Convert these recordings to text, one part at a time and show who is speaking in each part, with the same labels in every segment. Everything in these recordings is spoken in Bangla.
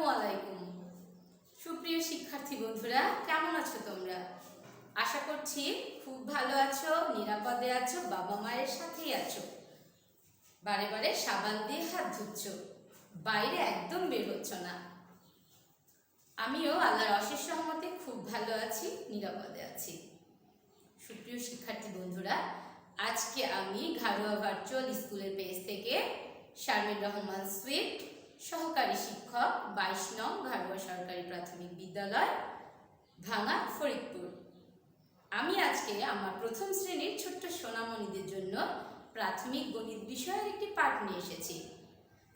Speaker 1: আসসালামু আলাইকুম। সুপ্রিয় শিক্ষার্থী বন্ধুরা, কেমন আছো তোমরা? আশা করছি খুব ভালো আছো, নিরাপদে আছো, বাবা মায়ের সাথেই আছো। বারে বারে সাবান দিয়ে হাত ধুচ্ছ, বাইরে একদম বের হচ্ছ না। আমিও আল্লাহর অশেষ রহমতে খুব ভালো আছি, নিরাপদে আছি। সুপ্রিয় শিক্ষার্থী বন্ধুরা, আজকে আমি ঘাড়ুয়া ভার্চুয়াল স্কুলের পেজ থেকে শারমিন রহমান সুইফট, সহকারী শিক্ষক, 22 নং ঘাড়ুয়া সরকারি প্রাথমিক বিদ্যালয়, ভাঙা, ফরিদপুর। আমি আজকে আমার প্রথম শ্রেণীর ছোট্ট সোনামণিদের জন্য প্রাথমিক গণিত বিষয়ের একটি পাঠ নিয়ে এসেছি।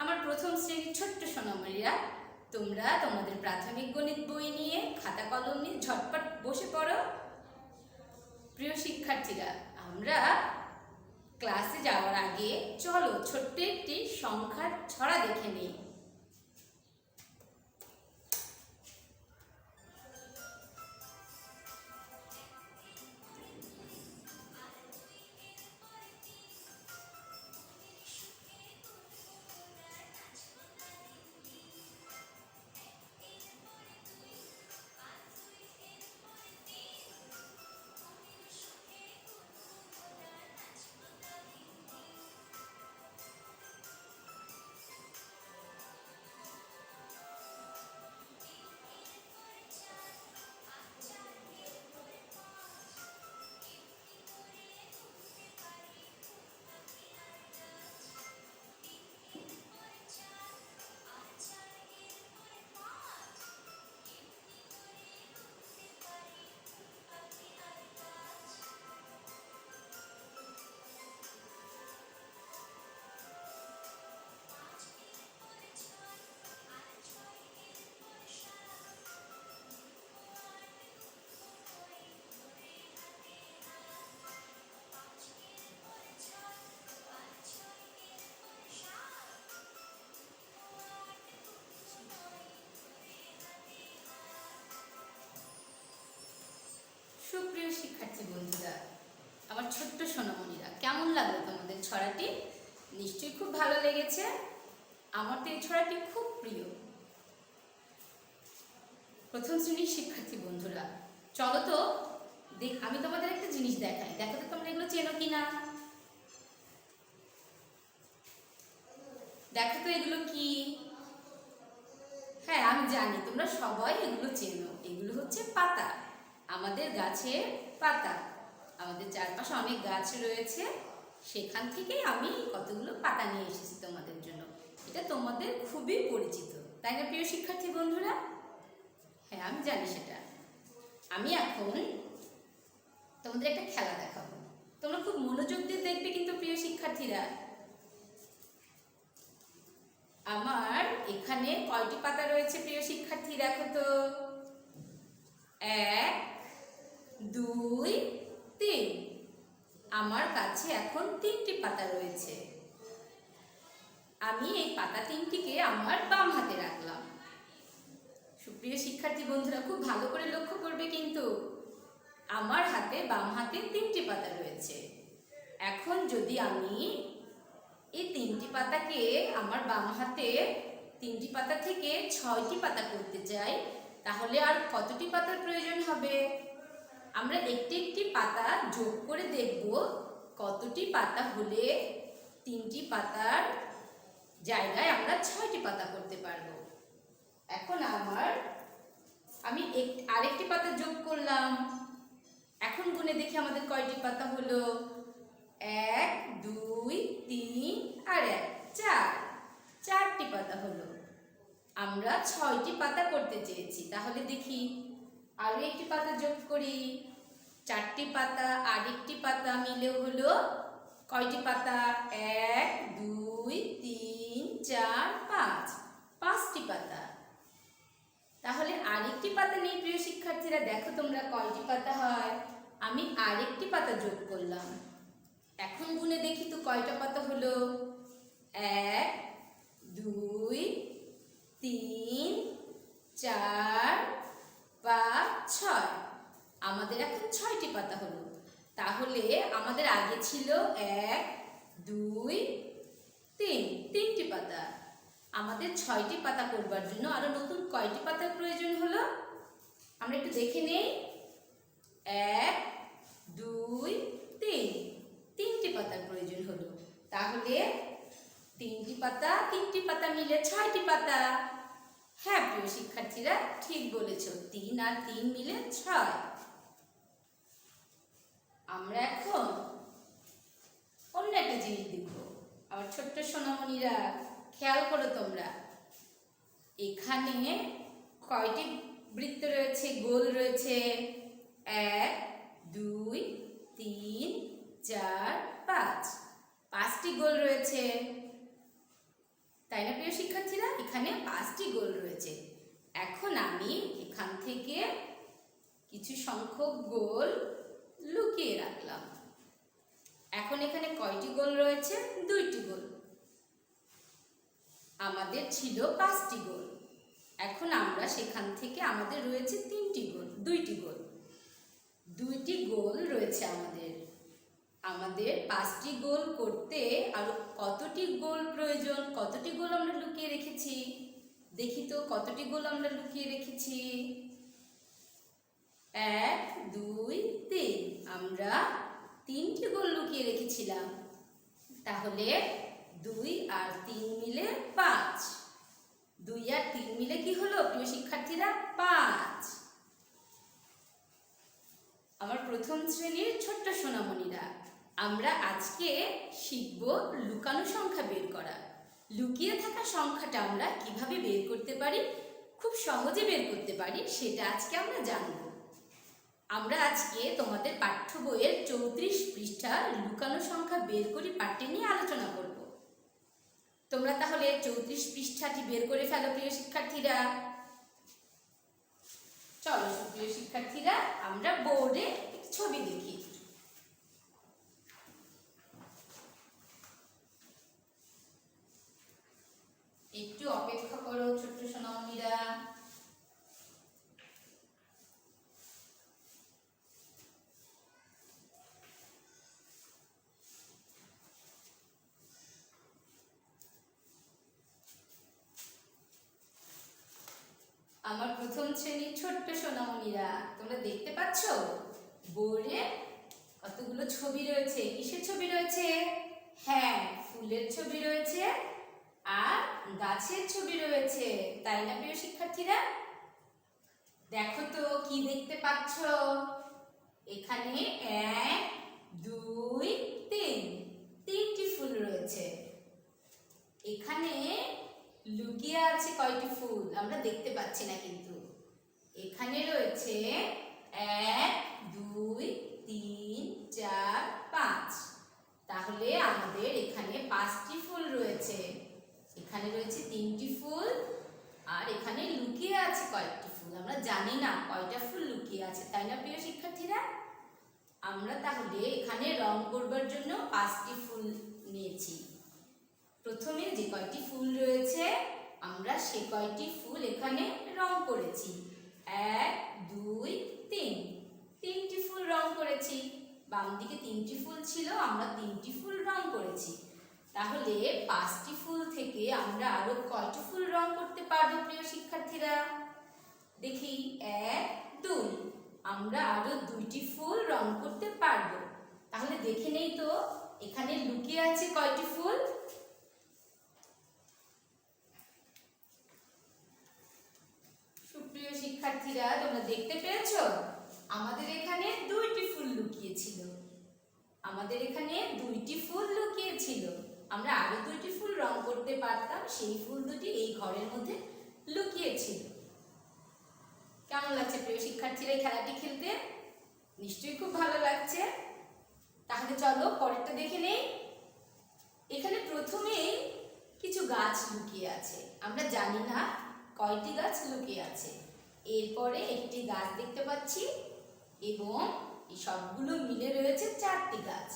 Speaker 1: আমার প্রথম শ্রেণীর ছোট্ট সোনামণিরা, তোমরা তোমাদের প্রাথমিক গণিত বই নিয়ে খাতা কলম নিয়ে ঝটপট বসে পড়ো। প্রিয় শিক্ষার্থীরা, আমরা ক্লাসে যাওয়ার আগে চলো ছোট্ট একটি সংখ্যার ছড়া দেখে নিই। সুপ্রিয় শিক্ষার্থী বন্ধুরা, আমার ছোট্ট সোনামণিরা, কেমন লাগলো তোমাদের ছড়াটি? নিশ্চয়ই খুব ভালো লেগেছে। আমার তো এই ছড়াটি খুব প্রিয়। প্রথম শ্রেণীর শিক্ষার্থী বন্ধুরা, চলো তো আমি তোমাদের একটা জিনিস দেখাই। দেখো তো তোমরা এগুলো চেনো কিনা। দেখো তো এগুলো কি? হ্যাঁ, আমি জানি তোমরা সবাই এগুলো চেনো। এগুলো হচ্ছে পাতা, আমাদের গাছের পাতা। আমাদের চারপাশে অনেক গাছ রয়েছে, সেখান থেকেই আমি কতগুলো পাতা নিয়ে এসেছি তোমাদের জন্য। এটা তোমাদের খুবই পরিচিত, তাই না প্রিয় শিক্ষার্থী বন্ধুরা? হ্যাঁ, আমি জানি সেটা। আমি এখন তোমাদের একটা খেলা দেখাবো, তোমরা খুব মনোযোগ দিয়ে দেখবে কিন্তু প্রিয় শিক্ষার্থীরা। আমার এখানে কয়টি পাতা রয়েছে প্রিয় শিক্ষার্থী? দেখো তো, 1, 2, 3। আমার কাছে এখন 3টি পাতা রয়েছে। আমি এই পাতা 3টিকে আমার বাম হাতে রাখলাম। সুপ্রিয় শিক্ষার্থী বন্ধুরা, খুব ভালো করে লক্ষ্য করবে কিন্তু। আমার হাতে, বাম হাতে 3টি পাতা রয়েছে। এখন যদি আমি এই 3টি পাতাকে আমার বাম হাতে 3টি পাতা থেকে 6টি পাতা করতে চাই, তাহলে আর কতটি পাতার প্রয়োজন হবে? আমরা একটি একটি পাতা যোগ করে দেখব কতটি পাতা হলে 3টি পাতার জায়গায় আমরা 6টি পাতা করতে পারবো। এখন আমি আরেকটি পাতা যোগ করলাম। এখন গুনে দেখি আমাদের কয়টি পাতা হলো। 1, 2, 3 আর 1, 4টি পাতা হলো। আমরা 6টি পাতা করতে চেয়েছি, তাহলে দেখি আরো একটি পাতা যোগ করি। 4টি পাতা আর একটি পাতা মিলে হলো কয়টি পাতা? 1, 2, 3, 4, 5টি পাতা। তাহলে আরেকটি পাতা নেই প্রিয় শিক্ষার্থীরা, দেখো তোমরা কয়টি পাতা হয়। আমি আরেকটি পাতা যোগ করলাম। এখন গুনে দেখি তো কয়টা পাতা হলো। 1, 2, 3, 4, 5, 6। আমাদের এখন 6টি পাতা হলো। তাহলে আমাদের আগে ছিল 1, 2, 3, 3টি পাতা। আমাদের 6টি পাতা করবার জন্য আরো নতুন কয়টি পাতার প্রয়োজন হলো আমরা একটু দেখে নেই। 1 2 3, 3টি পাতার প্রয়োজন হলো। তাহলে 3টি পাতা 3টি পাতা মিলে 6টি পাতা। হ্যাঁ প্রিয় শিক্ষার্থীরা, ঠিক বলেছো, 3 আর 3 মিলে 6। আমরা এখন অন্য একটা জিনিস দেখব। আমার ছোট্ট সোনামণিরা খেয়াল করো তোমরা, এখানে কয়টি বৃত্ত রয়েছে, গোল রয়েছে? 1 2 3 4 5, 5টি গোল রয়েছে, তাই না প্রিয় শিক্ষার্থীরা? এখানে 5টি গোল রয়েছে। এখন আমি এখান থেকে কিছু সংখ্যক গোল লুকিয়ে রাখলাম। এখন এখানে কয়টি গোল রয়েছে? 2টি গোল। আমাদের ছিল 5টি গোল, এখন আমরা সেখান থেকে আমাদের রয়েছে 3টি গোল, 2টি গোল। 2টি গোল রয়েছে আমাদের 5টি গোল করতে আরো কতটি গোল প্রয়োজন? কতটি গোল আমরা লুকিয়ে রেখেছি? দেখি তো কতটি গোল আমরা লুকিয়ে রেখেছি। 1 2 3, আমরা 3টি গোল লুকিয়ে রেখেছিলাম। তাহলে 2 আর 3 মিলে 5। 2 আর 3 মিলে কি হলো প্রিয় শিক্ষার্থীরা? 5। আমার প্রথম শ্রেণীর ছোট্ট সোনামণিরা, আমরা আজকে শিখব লুকানো সংখ্যা বের করা। লুকিয়ে থাকা সংখ্যাটা আমরা কিভাবে বের করতে পারি, খুব সহজে বের করতে পারি, সেটা আজকে আমরা জানব। আমরা আজকে তোমাদের পাঠ্য বইয়ের 34 পৃষ্ঠার লুকানো সংখ্যা বের করি পাঠটি নিয়ে আলোচনা করব। তোমরা তাহলে 34 পৃষ্ঠাটি বের করে ফেলো প্রিয় শিক্ষার্থীরা। চলো প্রিয় শিক্ষার্থীরা, আমরা বোর্ডে ছবি দেখি। একটু অপেক্ষা করো ছোট্ট সোনামণিরা। আমার প্রথম শ্রেণীর ছোট্ট সোনামণিরা, তোমরা দেখতে পাচ্ছ বোর্ডে কতগুলো ছবি রয়েছে। কিসের ছবি রয়েছে? হ্যাঁ, ফুলের ছবি রয়েছে আর গাছের ছবি রয়েছে, তাই না প্রিয় শিক্ষার্থীরা? দেখো তো কি দেখতে পাচ্ছ? এখানে 1 2 3, 3টি ফুল রয়েছে। এখানে লুকিয়ে আছে কয়টি ফুল আমরা দেখতে পাচ্ছি না, কিন্তু এখানে রয়েছে 1 2 3 4 5। তাহলে আমাদের এখানে 5টি ফুল রয়েছে। এখানে রয়েছে 3টি ফুল আর এখানে লুকিয়ে আছে কয়েকটি ফুল। আমরা জানি না কয়টা ফুল লুকিয়ে আছে, তাই না প্রিয় শিক্ষার্থীরা? আমরা তাহলে এখানে রং করবার জন্য 5টি ফুল নিয়েছি। প্রথমে যে কয়টি ফুল রয়েছে আমরা সে কয়টি ফুল এখানে রং করেছি। 1 2 3, 3টি ফুল রং করেছি। বাম দিকে 3টি ফুল ছিল, আমরা 3টি ফুল রং করেছি। তাহলে 5টি ফুল থেকে আমরা আরো কয়টি ফুল রং করতে পারবো প্রিয় শিক্ষার্থীরা? দেখি, 1 2, আমরা আরো 2টি ফুল রং করতে পারবো। তাহলে দেখে নেই তো এখানে লুকিয়ে আছে কয়টি ফুল? সুপ্রিয় শিক্ষার্থীরা, তোমরা দেখতে পেয়েছো আমাদের এখানে 2টি ফুল লুকিয়ে ছিল। আমাদের এখানে 2টি ফুল লুকিয়ে ছিল। আমরা আরো 2টি ফুল রং করতে পারতাম, সেই ফুল দুটি এই ঘরের মধ্যে লুকিয়ে ছিল। কেমন লাগছে প্রিয় শিক্ষার্থীরা এই খেলাটি খেলতে? নিশ্চয়ই খুব ভালো লাগছে। তাহলে চলো পরেরটা দেখে নেই। এখানে প্রথমেই কিছু গাছ লুকিয়ে আছে। আমরা জানি না কয়টি গাছ লুকিয়ে আছে। এরপরে একটি গাছ দেখতে পাচ্ছি এবং এই সবগুলো মিলে রয়েছে 4টি গাছ।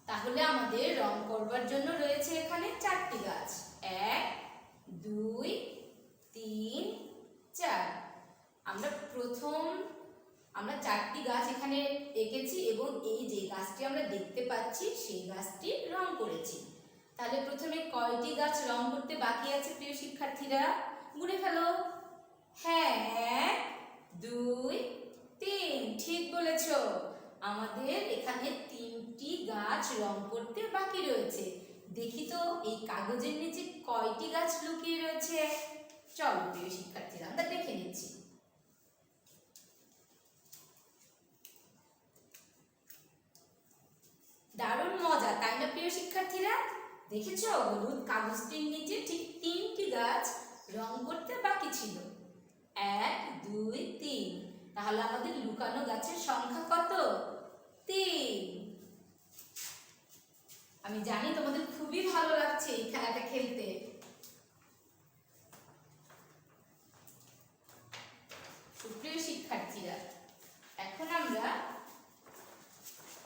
Speaker 1: তাহলে আমাদের রং করবার জন্য রয়েছে এখানে 4টি গাছ। 1 2 3 4। আমরা 4টি গাছ এখানে এঁকেছি এবং এই যে গাছটি আমরা দেখতে পাচ্ছি সেই গাছটি রং করেছি। তাহলে প্রথমে কয়টি গাছ রং করতে বাকি আছে প্রিয় শিক্ষার্থীরা? গুনে ফেলো। হ্যাঁ, 1 2 3, ঠিক বলেছ। আমাদের এখানে 3টি গাছ রং করতে বাকি রয়েছে। দেখি তো এই কাগজের নিচে কয়টি গাছ লুকিয়ে রয়েছে। চলো প্রিয় শিক্ষার্থীরা আমরা দেখে নিচ্ছি। দারুণ মজা, তাই না প্রিয় শিক্ষার্থীরা? দেখেছো হলুদ কাগজটির নিচে ঠিক 3টি গাছ রং করতে বাকি ছিল। 1 2 3, তাহলে আমাদের লুকানো গাছের সংখ্যা কত? 3। আমি জানি তোমাদের খুবই ভালো লাগছে এই খেলাটা খেলতে। সুপ্রিয় শিক্ষার্থীরা, এখন আমরা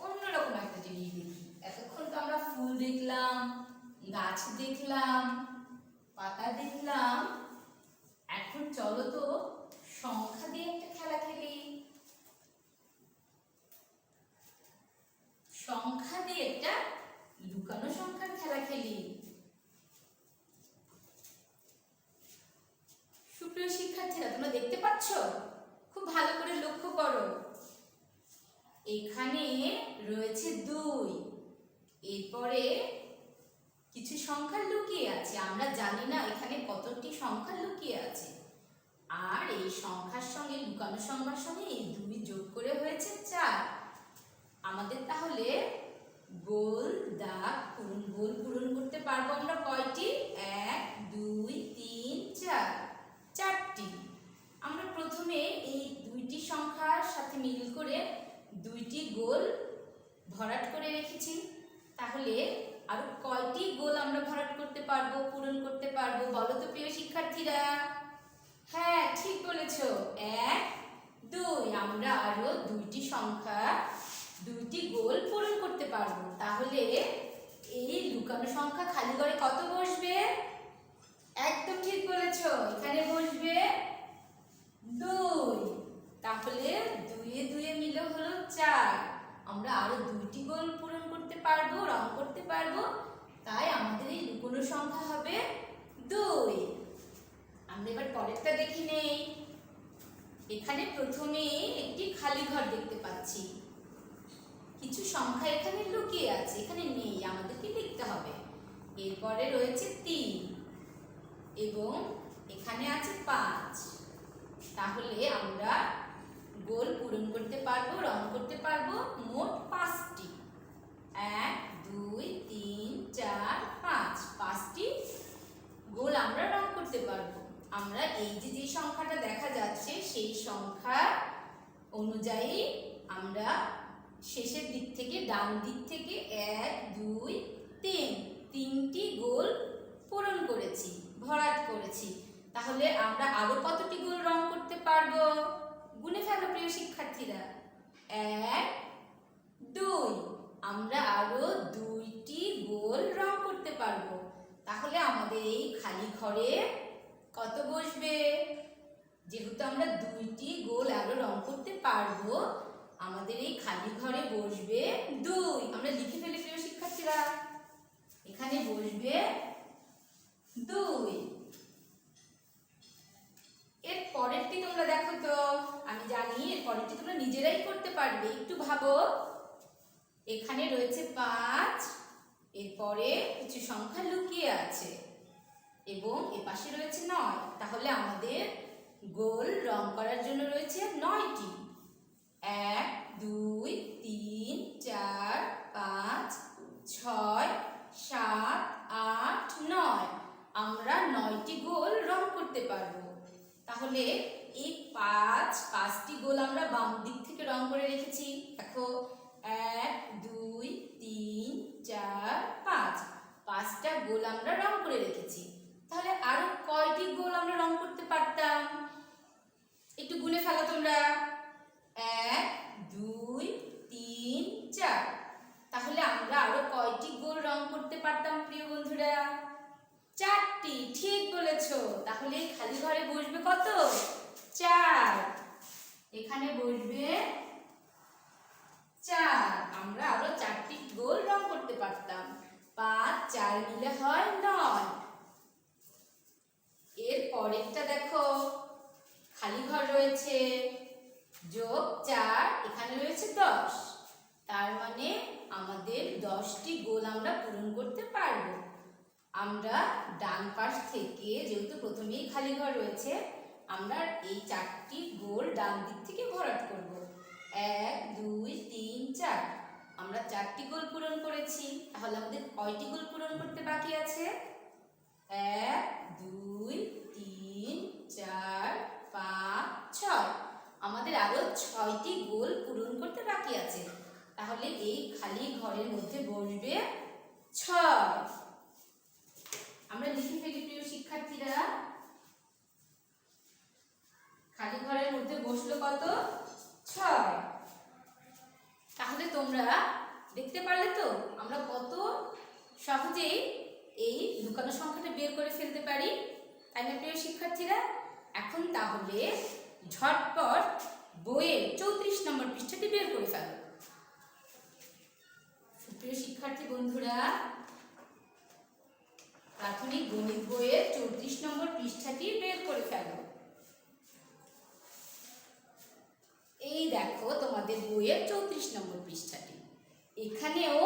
Speaker 1: অন্যরকম একটা জিনিস দেখি। এতক্ষণ তো আমরা ফুল দেখলাম, গাছ দেখলাম, পাতা দেখলাম। এখন চলো তো সংখ্যা দিয়ে একটা খেলা খেলি। সংখ্যা দিয়ে একটা লুকানো সংখ্যার খেলা খেলি। সুপ্রিয় শিক্ষার্থীরা, তোমরা দেখতে পাচ্ছ? খুব ভালো করে লক্ষ্য করো। এখানে রয়েছে 2, এরপরে কিছু সংখ্যা লুকিয়ে আছে। আমরা জানি না এখানে কতটি সংখ্যা লুকিয়ে আছে। আর এই সংখ্যার সঙ্গে লুকানো সংখ্যার সঙ্গে এই 2 যোগ করে হয়েছে 4। আমাদের তাহলে গোল দাগ পূরণ, গোল পূরণ করতে পারবো আমরা কয়টি? 1 2 3 4, 4টি। আমরা প্রথমে এই 2টি সংখ্যার সাথে মিল করে 2টি গোল ভরাট করে রেখেছি। তাহলে আর কয়টি গোল আমরা ভরাট করতে পারবো, পূরণ করতে পারবো বলো তো প্রিয় শিক্ষার্থীরা? হ্যাঁ, ঠিক বলেছো, 1 2। আমরা আরো 2টি সংখ্যা, 2টি গোল পূরণ করতে পারবো। তাহলে এই লুকানো সংখ্যা খালি ঘরে কত বসবে? একদম ঠিক বলেছো, এখানে বসবে 2। তাহলে 2 2 মিলে হলো 4। আমরা আরো 2টি গোল পূরণ করতে পারবো, রং করতে পারবো। তাই আমাদের এই লুকানো সংখ্যা হবে 2। আমরা এবার পরেরটা দেখে নেই। এখানে প্রথমে একটি খালি ঘর দেখতে পাচ্ছি। কিছু সংখ্যা এখানে লুকিয়ে আছে, এখানে নেই, আমাদেরকে লিখতে হবে। এরপরে রয়েছে 3 এবং এখানে আছে 5। তাহলে আমরা গোল পূরণ করতে পারবো, রং করতে পারবো মোট 5টি। 1 2 3 4 5, 5টি গোল আমরা রং করতে পারবো। আমরা এই যে সংখ্যাটা দেখা যাচ্ছে সেই সংখ্যা অনুযায়ী আমরা শেষের দিক থেকে ডান দিক থেকে 1 2 3, 3টি গোল পূরণ করেছি, ভরাট করেছি। তাহলে আমরা আরো কতটি গোল রং করতে পারবো? গুনে ফেলো প্রিয় শিক্ষার্থীরা। 1 2, আমরা আরো 2টি গোল রং করতে পারবো। তাহলে আমাদের এই খালি ঘরে কত বসবে? যেহেতু আমরা 2টি গোল আরো রং করতে পারবো, আমাদের এই খালি ঘরে বসবে 2। আমরা লিখে ফেলি প্রিয় শিক্ষার্থীরা, এখানে বসবে 2। এর পরেরটি তোমরা দেখো তো। আমি জানি এর পরেরটি তোমরা নিজেরাই করতে পারবে, একটু ভাবো। এখানে রয়েছে 5, এরপরে কিছু সংখ্যা লুকিয়ে আছে এবং এর পাশে রয়েছে 9। তাহলে আমাদের গোল রং করার জন্য রয়েছে 9টি। 1 2 3 4 5 6 7 8 9। আমরা 9টি গোল রং করতে পারবো। তাহলে এই 5টি গোল আমরা বাম দিক থেকে রং করে রেখেছি। দেখো 1 2 3 4 5, 5টা গোল আমরা রং করে রেখেছি। তাহলে আরো কয়টি গোল আমরা রং করতে পারতাম? একটু গুনে ফেলো তোমরা। 1 2 3 4। তাহলে আমরা আরো কয়টি গোল রং করতে পারতাম প্রিয় বন্ধুরা? 4টি, ঠিক বলেছো। তাহলে খালি ঘরে বসবে কত? 4। এখানে বসবে 4। আমরা আরো 4টি গোল রং করতে পারতাম। 5 4 মিলে হয় 9। এর পরেরটা দেখো, খালি ঘর রয়েছে, যোগ 4, এখানে রয়েছে 10। তার মানে আমাদের 10টি গোল আমরা পূরণ করতে পারবো। আমরা ডান পাশ থেকে, যেহেতু প্রথমেই খালি ঘর রয়েছে, আমরা এই 4টি গোল ডান দিক থেকে ভরাট করব। 1 2 3 4, আমরা 4টি গোল পূরণ করেছি। তাহলে আমাদের কয়টি গোল পূরণ করতে বাকি আছে? 1 2 3 4 5 6, আমাদের আরো 6টি গোল পূরণ করতে বাকি আছে। তাহলে এই খালি ঘরের মধ্যে বসবে 6। আমরা লিখে ফেলি প্রিয় শিক্ষার্থীরা, খালি ঘরের মধ্যে বসলো কত? 6। তাহলে তোমরা দেখতে পারলে তো আমরা কত সহজেই এই লুকানো সংখ্যাটা বের করে ফেলতে পারি, তাই না প্রিয় শিক্ষার্থীরা? এখন তাহলে ঝটপট বইয়ের 34 নম্বর পৃষ্ঠাটি বের করে ফেলো। প্রিয় শিক্ষার্থী বন্ধুরা, প্রাথমিক গণিত বইয়ের 34 নম্বর পৃষ্ঠাটি বের করে ফেলো। এই দেখো তোমাদের বইয়ের 34 নম্বর পৃষ্ঠাটি। এখানেও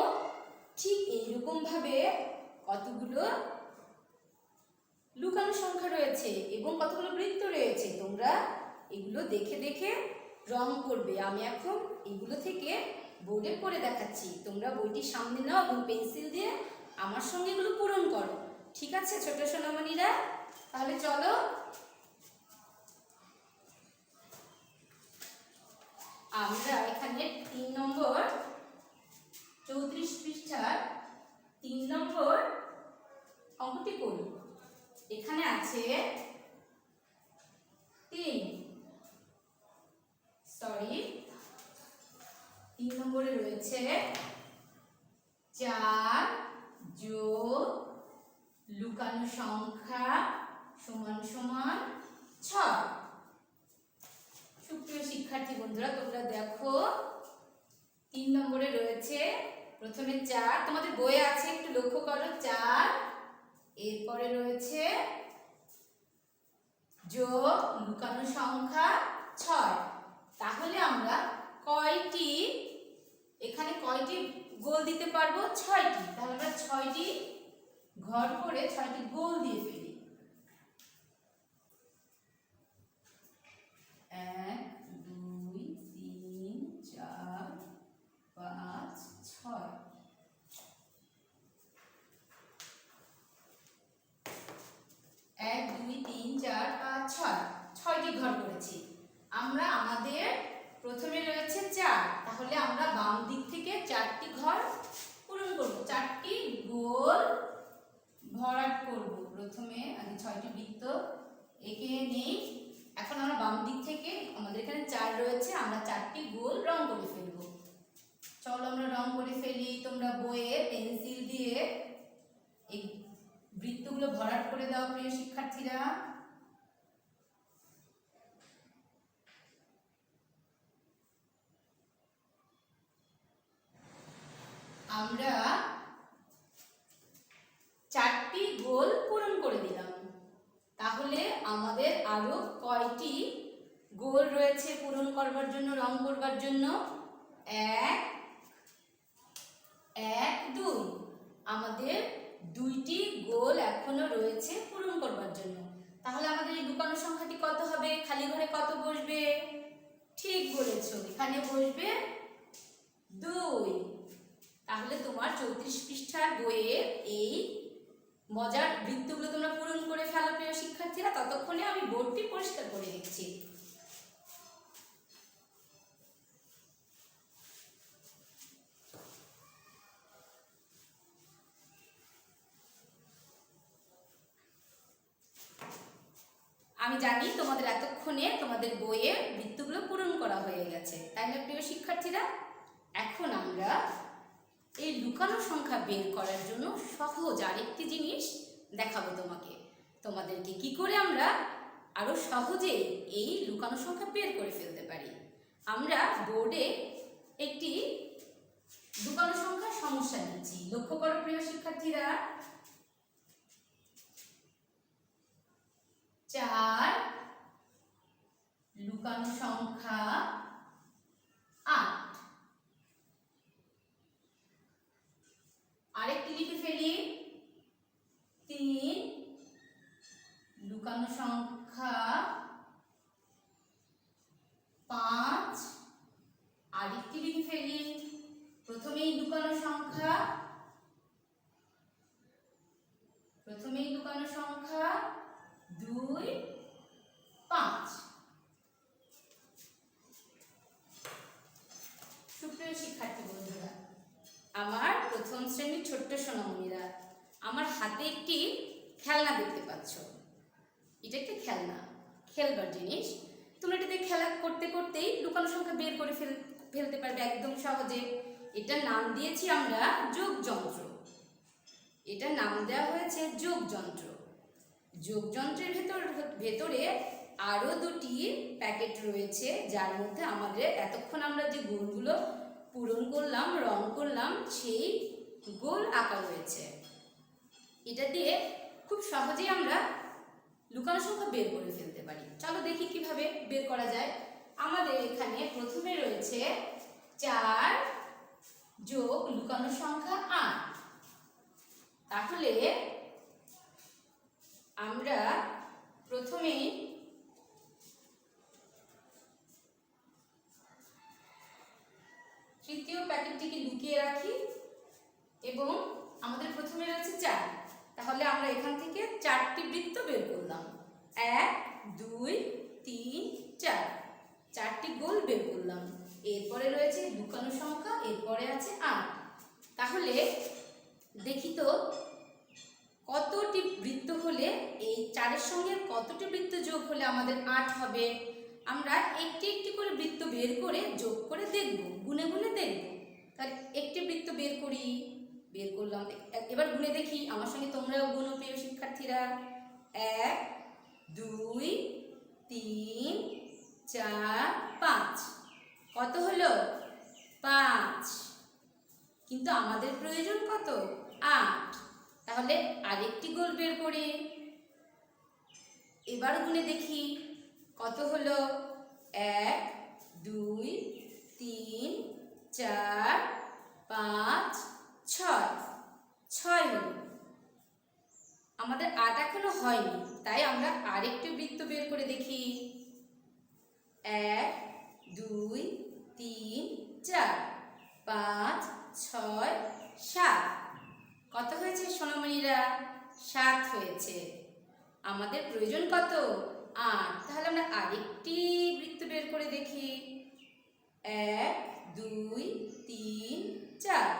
Speaker 1: ঠিক এইরকম ভাবে কতগুলো লুকানো সংখ্যা রয়েছে এবং কতগুলো বৃত্ত রয়েছে। তোমরা এগুলো দেখে দেখে রং করবে। আমি এখন এগুলো থেকে বোর্ডে করে দেখাচ্ছি, তোমরা বইটি সামনে নাও এবং পেন্সিল দিয়ে আমার সঙ্গে এগুলো পূরণ করো। ঠিক আছে ছোট সোনামণিরা? তাহলে চলো আমরা এখানে 3 নম্বর 34 পৃষ্ঠার 3 নম্বর অঙ্কটি করি। এখানে আছে 3 নম্বরে রয়েছে 4 যোগ লুকানো সংখ্যা সমান সমান 6। সুপ্রিয় শিক্ষার্থী বন্ধুরা, তোমরা দেখো 3 নম্বরে রয়েছে প্রথমে 4, তোমাদের বইয়ে আছে, একটু লক্ষ্য করো 4, এরপরে রয়েছে যোগ লুকানো সংখ্যা 6। তাহলে আমরা এখানে কয়টি গোল দিতে পারবো? 6টি। তাহলে আমরা 6টি ঘর করে 6টি গোল দিয়ে ফেলি। 1 2 3 4 5 6। 1 2 3 4 5 6, 6টি ঘর করেছি আমরা। আমাদের প্রথমে রয়েছে 4, তাহলে আমরা বাম দিক থেকে 4টি ঘর পূরণ করব, 4টি গোল ভরাট করব। প্রথমে আগে 6টি বৃত্ত এঁকে নিই। এখন আমরা বাম দিক থেকে, আমাদের এখানে 4 রয়েছে, আমরা 4টি গোল রং করে ফেলব। চলো আমরা রং করে ফেলি। তোমরা বইয়ে পেন্সিল দিয়ে এই বৃত্তগুলো ভরাট করে দাও প্রিয় শিক্ষার্থীরা। আমরা 4টি গোল পূরণ করে দিলাম। তাহলে আমাদের আরো কয়টি গোল রয়েছে পূরণ করবার জন্য, রং করবার জন্য? 1 1 2, আমাদের 2টি গোল এখনো রয়েছে পূরণ করবার জন্য। তাহলে আমাদের এই লুকানো সংখ্যাটি কত হবে? খালি ঘরে কত বসবে? ঠিক বলেছো, এখানে বসবে 2। তাহলে তোমার 34 পৃষ্ঠার বইয়ের এই মজার বৃত্তগুলো তোমরা পূরণ করে ফেলো প্রিয় শিক্ষার্থীরা। ততক্ষণে আমি বোর্ডটি পরিষ্কার করে দিচ্ছি। আমি জানি তোমাদের এতক্ষণে তোমাদের বইয়ে বৃত্তগুলো পূরণ করা হয়ে গেছে, তাই না প্রিয় শিক্ষার্থীরা? এখন আমরা এই লুকানো সংখ্যা বের করার জন্য সহজ আরেকটি জিনিস দেখাবো তোমাদেরকে কি করে আমরা আরো সহজে এই লুকানো সংখ্যা বের করে ফেলতে পারি। আমরা বোর্ডে একটি লুকানো সংখ্যার সমস্যা নিচ্ছি। লক্ষ্য করো প্রিয় শিক্ষার্থীরা, 4 লুকানো সংখ্যা 8। আরেকটি লিখে ফেলি, 3 লুকানো সংখ্যা 5। আরেকটি লিখে ফেলি, প্রথমেই লুকানো সংখ্যা 2, 5। সুপ্রিয় শিক্ষার্থী বন্ধুরা, আমার প্রথম শ্রেণীর ছোট্ট সোনামণিরা, আমার হাতে একটি খেলনা দেখতে পাচ্ছ। এটা একটা খেলনা, খেলবার জিনিস। তোমরা এটাতে খেলা করতে করতেই লুকানো সংখ্যা বের করে ফেলতে পারবে একদম সহজে। এটার নাম দিয়েছি আমরা যোগ যন্ত্র। এটা নাম দেওয়া হয়েছে যোগ যন্ত্র। যোগ যন্ত্রের ভেতরে আরো দুটি প্যাকেট রয়েছে, যার মধ্যে আমাদের এতক্ষণ আমরা যে গোলগুলো পূরণ করলাম, রং করলাম, সেই গোল আঁকা রয়েছে। এটা দিয়ে খুব সহজেই আমরা লুকানো সংখ্যা বের করে ফেলতে পারি। চলো দেখি কিভাবে বের করা যায়। আমাদের এখানে প্রথমে রয়েছে 4 যোগ লুকানো সংখ্যা 8। তাহলে আমরা প্রথমেই তৃতীয় প্যাকেটটিকে লুকিয়ে রাখি এবং আমাদের প্রথমে রয়েছে 4। তাহলে আমরা এখান থেকে 4টি বৃত্ত বের করলাম। 1, 2, 3, 4, 4টি গোল বের করলাম। এরপরে রয়েছে লুকানো সংখ্যা, এরপরে আছে 8। তাহলে দেখি তো কতটি বৃত্ত হলে, এই 4-এর সঙ্গে কতটি বৃত্ত যোগ হলে আমাদের 8 হবে। আমরা একটি একটি করে বৃত্ত বের করে যোগ করে দেখব, গুনে গুনে দেখব। তাহলে একটি বৃত্ত বের করি, বের করলাম। এবার গুনে দেখি, আমার সঙ্গে তোমরাও গুনো প্রিয় শিক্ষার্থীরা। 1, 2, 3, 4, 5। কত হলো? 5। কিন্তু আমাদের প্রয়োজন কত? 8। তাহলে আরেকটি গোল বের করি। এবার গুনে দেখি কত হলো। 1, 2, 3, 4, 5, 6। 6 হলো। আমাদের 8 এখনো হয়নি, তাই আমরা আরেকটি বৃত্ত বের করে দেখি। 1, 2, 3, 4, 5, 6, 7। কত হয়েছে সোনামণিরা? 7 হয়েছে। আমাদের প্রয়োজন কত? 8। তাহলে আমরা আরেকটি বৃত্ত বের করে দেখি। 1, 2, 3, 4,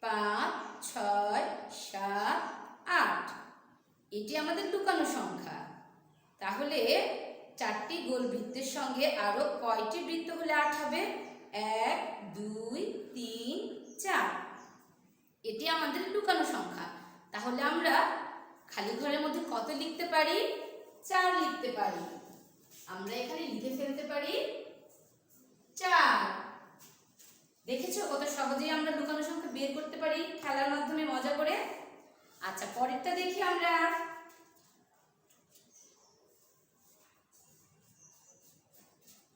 Speaker 1: 5, 6, 7, 8। এটি আমাদের লুকানো সংখ্যা। তাহলে 4টি গোল বৃত্তের সঙ্গে আরো কয়টি বৃত্ত হলে 8 হবে? 1, 2, 3, 4। এটি আমাদের লুকানো সংখ্যা। তাহলে আমরা খালি ঘরের মধ্যে কত লিখতে পারি? 4 লিখতে পারি। আমরা এখানে লিখে ফেলতে পারি 4। দেখেছো কত সহজেই আমরা লুকানো সংখ্যা বের করতে পারি খেলার মাধ্যমে মজা করে। আচ্ছা, পরেরটা দেখি আমরা।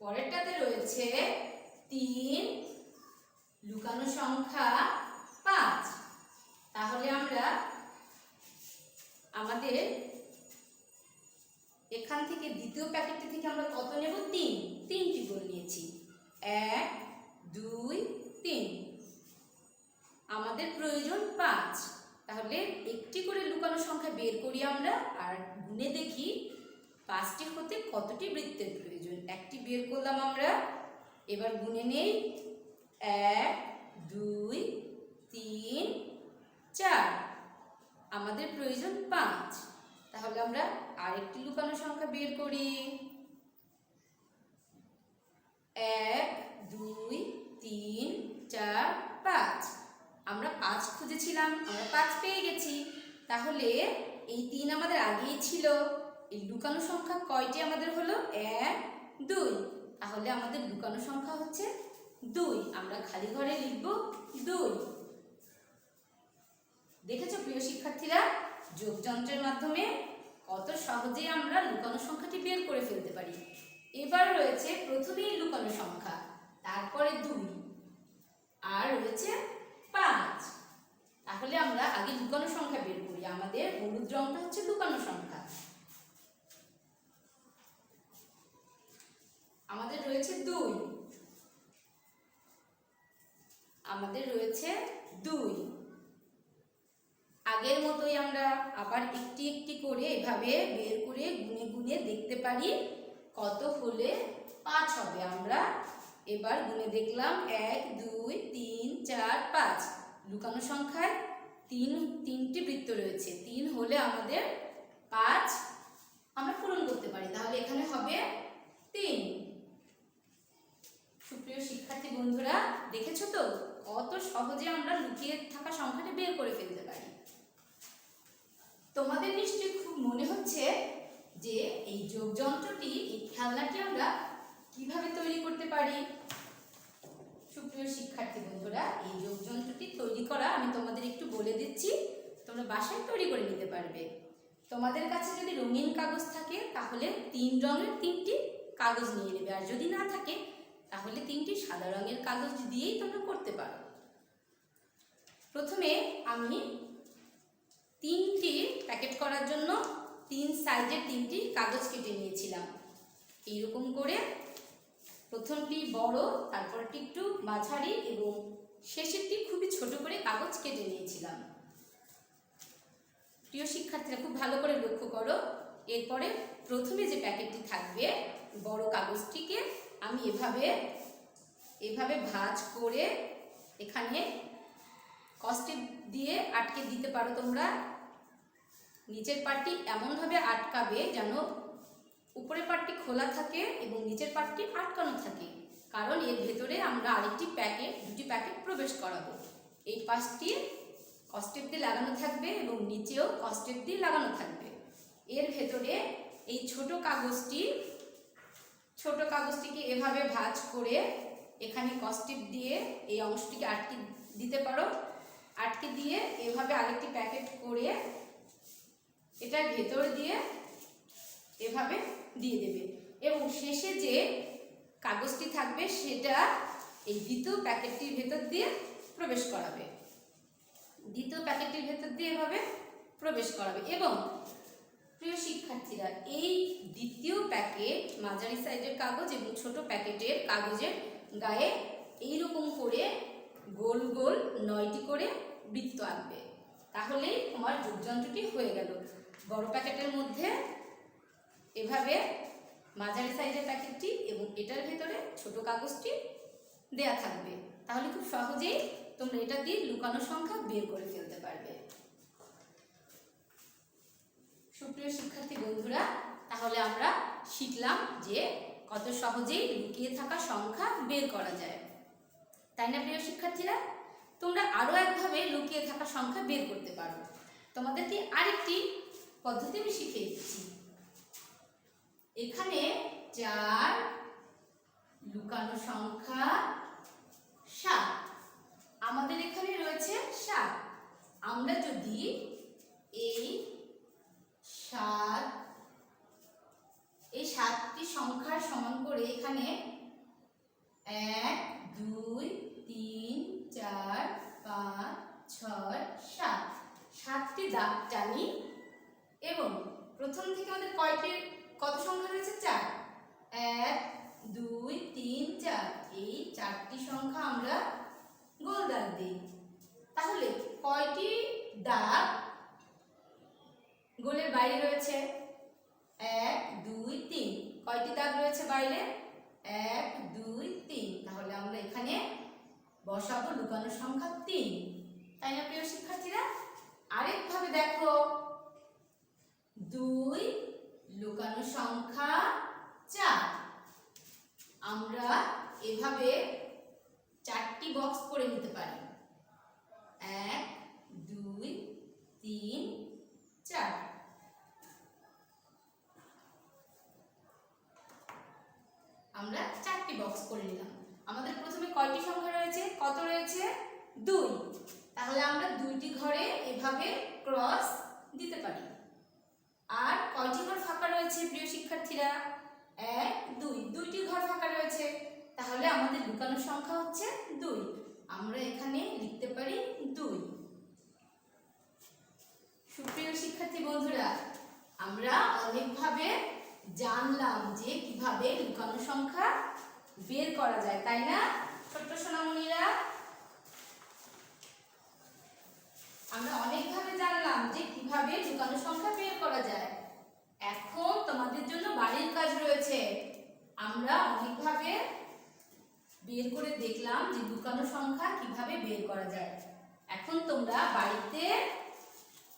Speaker 1: পরেরটাতে রয়েছে 3 লুকানো সংখ্যা 5। তাহলে আমরা আমাদের এখান থেকে দ্বিতীয় প্যাকেটটি থেকে আমরা কত নেব? 3টি গোল নিয়েছি। 1, 2, 3। আমাদের প্রয়োজন 5। তাহলে একটি করে লুকানো সংখ্যা বের করি আমরা, আর গুনে দেখি 5টি হতে কতটি বৃত্তের প্রয়োজন। একটি বের করলাম আমরা। এবার গুনে নেই। 1, 2, 3, 4। আমাদের প্রয়োজন 5। তাহলে আমরা আরেকটি লুকানো সংখ্যা বের করি। 1, 2, 3, 4, 5। আমরা 5 খুঁজেছিলাম, আমরা 5 পেয়ে গেছি। তাহলে এই 3 আমাদের আগেই ছিল। এই লুকানো সংখ্যা কয়টি আমাদের হলো? 1, 2। তাহলে আমাদের লুকানো সংখ্যা হচ্ছে 2। আমরা খালি ঘরে লিখব 2। দেখেছো প্রিয় শিক্ষার্থীরা, যোগযন্ত্রের মাধ্যমে কত সহজে আমরা লুকানো সংখ্যাটি বের করে ফেলতে পারি। এবার রয়েছে প্রথমেই লুকানো সংখ্যা, তারপরে 2, আর রয়েছে 5। তাহলে আমরা আগে লুকানো সংখ্যা বের করি। আমাদের হলুদ রংটা হচ্ছে লুকানো সংখ্যা। আমাদের রয়েছে 2, আমাদের রয়েছে 2। আগের মতোই আমরা আবার একটি একটি করে এভাবে বের করে গুনে গুনে দেখতে পারি কত হলে 5 হবে। আমরা এবার গুনে দেখলাম 1 2 3 4 5। লুকানো সংখ্যায় তিনটি বৃত্ত রয়েছে। 3 হলে আমাদের 5 আমরা পূরণ করতে পারি, তাহলে এখানে হবে 3। সুপ্রিয় শিক্ষার্থী বন্ধুরা, দেখেছো তো কত সহজে আমরা লুকিয়ে থাকা সংখ্যাটা বের করে ফেলতে পারি। তোমাদের নিশ্চয়ই খুব মনে হচ্ছে যে এই যোগযন্ত্রটি, এই খেলনাটি আমরা কিভাবে তৈরি করতে পারি। সুপ্রিয় শিক্ষার্থী বন্ধুরা, এই যোগযন্ত্রটি তৈরি করা আমি তোমাদের একটু বলে দিচ্ছি, তোমরা বাসায় তৈরি করে নিতে পারবে। তোমাদের কাছে যদি রঙিন কাগজ থাকে তাহলে 3 রঙের 3টি কাগজ নিয়ে নেবে, আর যদি না থাকে তাহলে 3টি সাদা রঙের কাগজ দিয়েই তোমরা করতে পারো। প্রথমে আমি 3টি প্যাকেট করার জন্য 3 সাইজের 3টি কাগজ কেটে নিয়েছিলাম। এইরকম করে প্রথমটি বড়, তারপরটি একটু মাঝারি এবং শেষেরটি খুবই ছোট করে কাগজ কেটে নিয়েছিলাম। প্রিয় শিক্ষার্থীরা, খুব ভালো করে লক্ষ্য করো। এরপরে প্রথমে যে প্যাকেটটি থাকবে বড় কাগজটিকে আমি এভাবে ভাঁজ করে এখানে কস্টেপ দিয়ে আটকে দিতে পারো তোমরা। নিচের পার্টটি এমনভাবে আটকাবে যেন উপরের পার্টটি খোলা থাকে এবং নিচের পার্টটি আটকানো থাকে, কারণ এর ভেতরে আমরা আরেকটি দুটি প্যাকেট প্রবেশ করাবো। এই পাশটি কস্টেপ দিয়ে লাগানো থাকবে এবং নিচেও কস্টেপ দিয়ে লাগানো থাকবে। এর ভেতরে এই ছোট কাগজটিকে এভাবে ভাঁজ করে এখানে কস্টেপ দিয়ে এই অংশটিকে আটকে দিতে পারো। আটকে দিয়ে এভাবে আরেকটি প্যাকেট করে এটার ভেতর দিয়ে এভাবে দিয়ে দেবে এবং শেষে যে কাগজটি থাকবে সেটা এই দ্বিতীয় প্যাকেটটির ভেতর দিয়ে প্রবেশ করাবে। এভাবে প্রবেশ করাবে এবং প্রিয় শিক্ষার্থীরা, এই দ্বিতীয় প্যাকেট মাঝারি সাইজের কাগজ এবং ছোট প্যাকেটের কাগজের গায়ে এইরকম করে গোল গোল 9টি করে বৃত্ত আঁকবে। তাহলেই তোমার যোগযন্ত্রটি হয়ে গেল। বড় প্যাকেটের মধ্যে এভাবে মাঝারি সাইজের প্যাকেটটি এবং এটার ভেতরে ছোট কাগজটি দেয়া থাকবে। তাহলে খুব সহজেই তোমরা এটা দিয়ে লুকানো সংখ্যা বের করে ফেলতে পারবে। সুপ্রিয় শিক্ষার্থী বন্ধুরা, তাহলে আমরা শিখলাম যে কত সহজেই লুকিয়ে থাকা সংখ্যা বের করা যায়, তাই না প্রিয় শিক্ষার্থীরা? তোমরা আরো একভাবে লুকিয়ে থাকা সংখ্যা বের করতে পারো। তোমাদেরকে আরেকটি পদ্ধতি আমি শিখিয়ে দিচ্ছি। এখানে 4, লুকানো সংখ্যা 7। আমাদের এখানে রয়েছে 7। আমরা যদি এই 7টি সংখ্যার সমান করে এখানে 1 2 3 4 5 6 7 7টি দাগ টানি এবং প্রথম থেকে আমাদের কত সংখ্যা রয়েছে? 4। 1 2 3 4। এই 4টি সংখ্যা আমরা গোল দাগ দিই। তাহলে কয়টি দাগ গোলের বাইরে রয়েছে? 1 2 3। কয়টি দাগ রয়েছে বাইরে? 1 2 3। তাহলে আমরা এখানে বসাবো লুকানো সংখ্যা 3, তাই না প্রিয় শিক্ষার্থীরা? আরেকভাবে দেখো, 2, লুকানো সংখ্যা 4। আমরা এভাবে 4টি বক্স করে নিতে পারি। 1 2 3 4। আমরা 4টি বক্স করে নিলাম। আমাদের প্রথমে কয়টি সংখ্যা রয়েছে? কত রয়েছে? 2। তাহলে আমরা 2টি ঘরে এভাবে ক্রস দিতে পারি। আর কয়টি ঘর ফাঁকা রয়েছে প্রিয় শিক্ষার্থীরা? 1 2, 2টি ঘর ফাঁকা রয়েছে। তাহলে আমাদের লুকানো সংখ্যা হচ্ছে 2। আমরা এখানে লিখতে পারি 2। সুপ্রিয় শিক্ষার্থী বন্ধুরা, আমরা অনেকভাবে জানলাম যে কিভাবে লুকানো সংখ্যা বের করা যায়, তাই না ছোট্ট সোনামণিরা? আমরা অনেকভাবে জানলাম যে কিভাবে লুকানো সংখ্যা বের করা যায়। এখন তোমাদের জন্য বাড়ির কাজ রয়েছে। আমরা অনেকভাবে বের করে দেখলাম যে লুকানো সংখ্যা কিভাবে বের করা যায়। এখন তোমরা বাড়িতে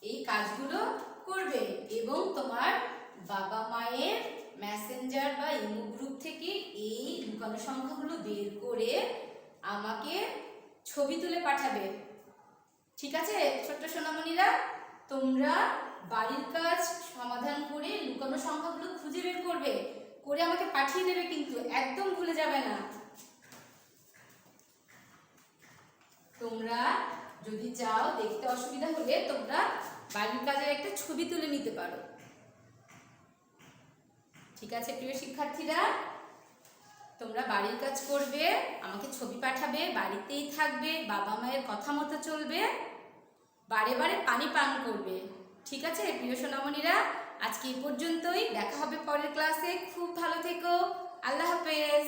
Speaker 1: এই কাজগুলো করবে এবং তোমার বাবা মায়ের মেসেঞ্জার বা ইমো গ্রুপ থেকে এই লুকানো সংখ্যাগুলো বের করে আমাকে ছবি তুলে পাঠাবে। ঠিক আছে ছোট্ট সোনামণিরা? তোমরা বাড়ির কাজ সমাধান করে লুকানো সংখ্যাগুলো খুঁজে বের করবে, করে আমাকে পাঠিয়ে দেবে, কিন্তু একদম ভুলে যাবে না। তোমরা যদি চাও, দেখতে অসুবিধা হলে তোমরা বাড়ির কাজের একটা ছবি তুলে নিতে পারো। ঠিক আছে প্রিয় শিক্ষার্থীরা? তোমরা বাড়ির কাজ করবে, আমাকে ছবি পাঠাবে, বাড়িতেই থাকবে, বাবা মায়ের কথা মতো চলবে, বারে বারে পানি পান করবে। ঠিক আছে প্রিয় সোনামণিরা? আজকে এই পর্যন্তই। দেখা হবে পরের ক্লাসে। খুব ভালো থেকো। আল্লাহ হাফেজ।